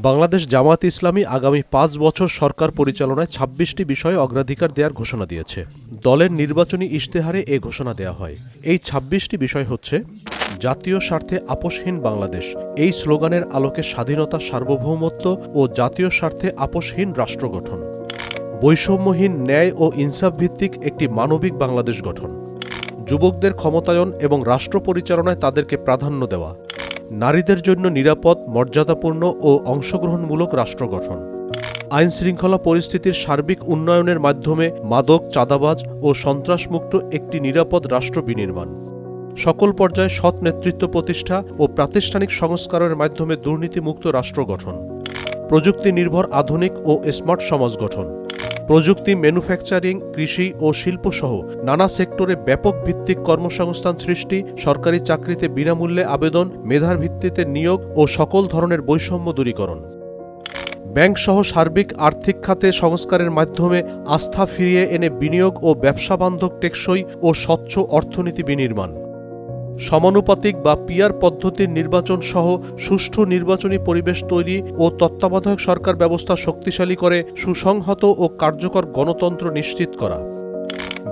বাংলাদেশ জামায়াতে ইসলামী আগামী ৫ বছর সরকার পরিচালনায় ২৬টি বিষয়ে অগ্রাধিকার দেওয়ার ঘোষণা দিয়েছে। দলের নির্বাচনী ইশতেহারে এ ঘোষণা দেওয়া হয়। এই ২৬টি বিষয় হচ্ছে: জাতীয় স্বার্থে আপোষহীন বাংলাদেশ, এই স্লোগানের আলোকে স্বাধীনতা, সার্বভৌমত্ব ও জাতীয় স্বার্থে আপোষহীন রাষ্ট্র গঠন; বৈষম্যহীন, ন্যায় ও ইনসাফ ভিত্তিক একটি মানবিক বাংলাদেশ গঠন; যুবকদের ক্ষমতায়ন এবং রাষ্ট্র পরিচালনায় তাদেরকে প্রাধান্য দেওয়া; নারীদের জন্য নিরাপদ, মর্যাদাপূর্ণ ও অংশগ্রহণমূলক রাষ্ট্র গঠন; আইনশৃঙ্খলা পরিস্থিতির সার্বিক উন্নয়নের মাধ্যমে মাদক, চাঁদাবাজ ও সন্ত্রাসমুক্ত একটি নিরাপদ রাষ্ট্র বিনির্মাণ; সকল পর্যায়ে সৎ নেতৃত্ব প্রতিষ্ঠা ও প্রাতিষ্ঠানিক সংস্কারের মাধ্যমে দুর্নীতিমুক্ত রাষ্ট্র গঠন; প্রযুক্তি নির্ভর আধুনিক ও স্মার্ট সমাজ গঠন; প্রযুক্তি, ম্যানুফ্যাকচারিং, কৃষি ও শিল্পসহ নানা সেক্টরে ব্যাপক ভিত্তিক কর্মসংস্থান সৃষ্টি, সরকারি চাকরিতে বিনামূল্যে আবেদন, মেধার ভিত্তিতে নিয়োগ ও সকল ধরনের বৈষম্য দূরীকরণ; ব্যাংকসহ সার্বিক আর্থিক খাতে সংস্কারের মাধ্যমে আস্থা ফিরিয়ে এনে বিনিয়োগ ও ব্যবসাবান্ধব, টেকসই ও স্বচ্ছ অর্থনীতি বিনির্মাণ; সমানুপাতিক বা পিয়ার পদ্ধতির নির্বাচন সহ সুষ্ঠু নির্বাচনী পরিবেশ তৈরি ও তত্ত্বাবধায়ক সরকার ব্যবস্থা শক্তিশালী করে সুসংহত ও কার্যকর গণতন্ত্র নিশ্চিত করা;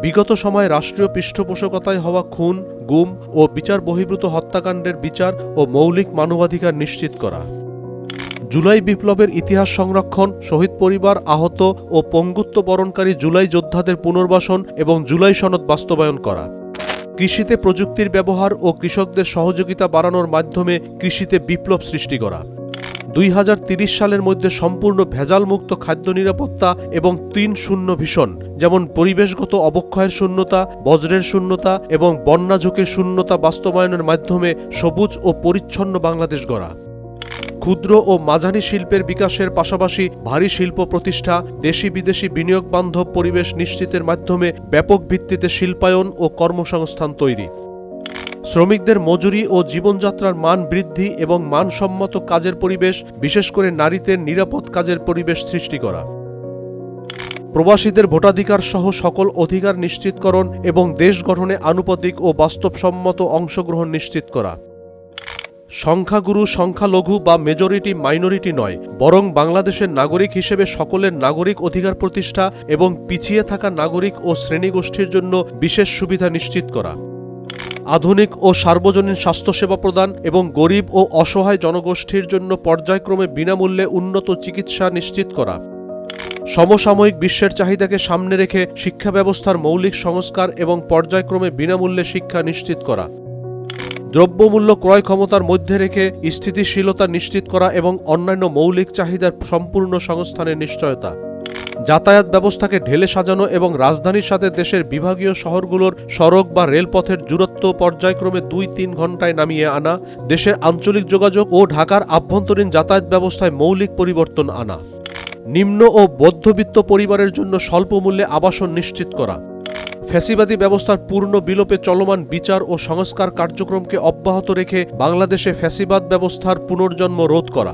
বিগত সময়ে রাষ্ট্রীয় পৃষ্ঠপোষকতায় হওয়া খুন, গুম ও বিচার বহির্ভূত হত্যাকাণ্ডের বিচার ও মৌলিক মানবাধিকার নিশ্চিত করা; জুলাই বিপ্লবের ইতিহাস সংরক্ষণ, শহীদ পরিবার, আহত ও পঙ্গুত্ব বরণকারী জুলাই যোদ্ধাদের পুনর্বাসন এবং জুলাই সনদ বাস্তবায়ন করা; কৃষিতে প্রযুক্তির ব্যবহার ও কৃষকদের সহযোগিতা বাড়ানোর মাধ্যমে কৃষিতে বিপ্লব সৃষ্টি করা; ২০৩০ সালের মধ্যে সম্পূর্ণ ভেজালমুক্ত খাদ্য নিরাপত্তা এবং ৩-০ ভিশন, যেমন পরিবেশগত অবক্ষয়ের শূন্যতা, বজ্রের শূন্যতা এবং বন্যা ঝুঁকির শূন্যতা বাস্তবায়নের মাধ্যমে সবুজ ও পরিচ্ছন্ন বাংলাদেশ গড়া; ক্ষুদ্র ও মাঝারি শিল্পের বিকাশের পাশাপাশি ভারী শিল্প প্রতিষ্ঠা, দেশি বিদেশি বিনিয়োগ বান্ধব পরিবেশ নিশ্চিতের মাধ্যমে ব্যাপক ভিত্তিতে শিল্পায়ন ও কর্মসংস্থান তৈরি; শ্রমিকদের মজুরি ও জীবনযাত্রার মান বৃদ্ধি এবং মানসম্মত কাজের পরিবেশ, বিশেষ করে নারীদের নিরাপদ কাজের পরিবেশ সৃষ্টি করা; প্রবাসীদের ভোটাধিকার সহ সকল অধিকার নিশ্চিতকরণ এবং দেশ গঠনে আনুপাতিক ও বাস্তবসম্মত অংশগ্রহণ নিশ্চিত করা; সংখ্যাগুরু, সংখ্যালঘু বা মেজরিটি, মাইনরিটি নয়, বরং বাংলাদেশের নাগরিক হিসেবে সকলের নাগরিক অধিকার প্রতিষ্ঠা এবং পিছিয়ে থাকা নাগরিক ও শ্রেণীগোষ্ঠীর জন্য বিশেষ সুবিধা নিশ্চিত করা; আধুনিক ও সার্বজনীন স্বাস্থ্যসেবা প্রদান এবং গরিব ও অসহায় জনগোষ্ঠীর জন্য পর্যায়ক্রমে বিনামূল্যে উন্নত চিকিৎসা নিশ্চিত করা; সমসাময়িক বিশ্বের চাহিদাকে সামনে রেখে শিক্ষা ব্যবস্থার মৌলিক সংস্কার এবং পর্যায়ক্রমে বিনামূল্যে শিক্ষা নিশ্চিত করা; দ্রব্যমূল্য ক্রয় ক্ষমতার মধ্যে রেখে স্থিতিশীলতা নিশ্চিত করা এবং অন্যান্য মৌলিক চাহিদার সম্পূর্ণ সংস্থানের নিশ্চয়তা; যাতায়াত ব্যবস্থাকে ঢেলে সাজানো এবং রাজধানীর সাথে দেশের বিভাগীয় শহরগুলোর সড়ক বা রেলপথের দূরত্ব পর্যায়ক্রমে ২-৩ ঘণ্টায় নামিয়ে আনা; দেশের আঞ্চলিক যোগাযোগ ও ঢাকার আভ্যন্তরীণ যাতায়াত ব্যবস্থায় মৌলিক পরিবর্তন আনা; নিম্ন ও মধ্যবিত্ত পরিবারের জন্য স্বল্প মূল্যে আবাসন নিশ্চিত করা; ফ্যাসিবাদী ব্যবস্থার পূর্ণ বিলোপে চলমান বিচার ও সংস্কার কার্যক্রমকে অব্যাহত রেখে বাংলাদেশে ফ্যাসিবাদ ব্যবস্থার পুনর্জন্ম রোধ করা;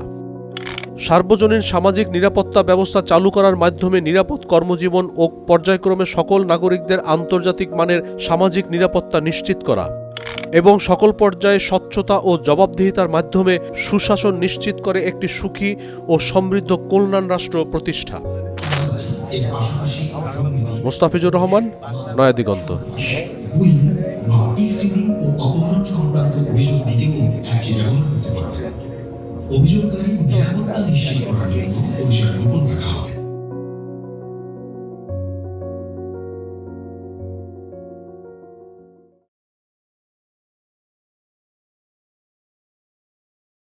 সার্বজনীন সামাজিক নিরাপত্তা ব্যবস্থা চালু করার মাধ্যমে নিরাপদ কর্মজীবন ও পর্যায়ক্রমে সকল নাগরিকদের আন্তর্জাতিক মানের সামাজিক নিরাপত্তা নিশ্চিত করা এবং সকল পর্যায়ে স্বচ্ছতা ও জবাবদিহিতার মাধ্যমে সুশাসন নিশ্চিত করে একটি সুখী ও সমৃদ্ধ কল্যাণ রাষ্ট্র প্রতিষ্ঠা। মোস্তাফিজুর রহমান, নয়া দিগন্ত। অভিযোগকারী নিরাপত্তা নিশ্চিত